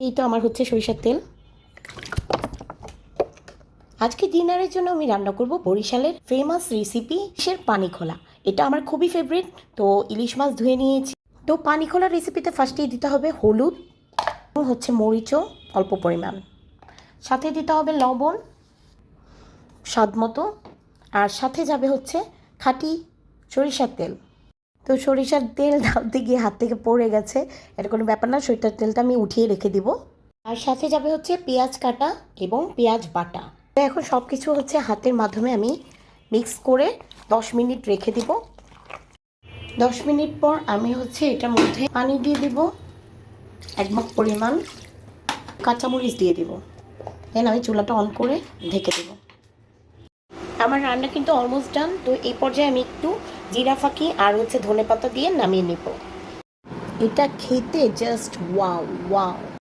এই তো আমার হচ্ছে সরিষার তেল। আজকে ডিনারের জন্য আমি রান্না করব বরিশালের ফেমাস রেসিপি পানি খোলা। এটা আমার খুবই ফেভারিট। তো ইলিশ মাছ ধুয়ে নিয়েছি। তো পানি খোলা রেসিপিতে ফার্স্টেই দিতে হবে হলুদ এবং হচ্ছে মরিচও অল্প পরিমাণ, সাথে দিতে হবে লবণ স্বাদ মতো, আর সাথে যাবে হচ্ছে খাঁটি সরিষার তেল। তো সরিষার তেল ঢালতে গিয়ে হাত থেকে পড়ে গেছে, এটা কোনো ব্যাপার না, সরিষার তেলটা আমি উঠিয়ে রেখে দিব। আর সাথে যাবে হচ্ছে পেঁয়াজ কাটা এবং পেঁয়াজ বাটা। তো এখন সব কিছু হচ্ছে হাতের মাধ্যমে আমি মিক্স করে 10 মিনিট রেখে দিব। 10 মিনিট পর আমি হচ্ছে এটার মধ্যে পানি দিয়ে দিব, 1 মগ পরিমাণ কাঁচামরিচ দিয়ে দিব, দেন আমি চুলাটা অন করে ঢেকে দেব। আমার রান্না কিন্তু অলমোস্ট ডান। তো এই পর্যায়ে আমি একটু জিরা ফাঁকি আর হচ্ছে ধনেপাতা দিয়ে নামিয়ে নেব। এটা খেতে জাস্ট ওয়াও ওয়াও।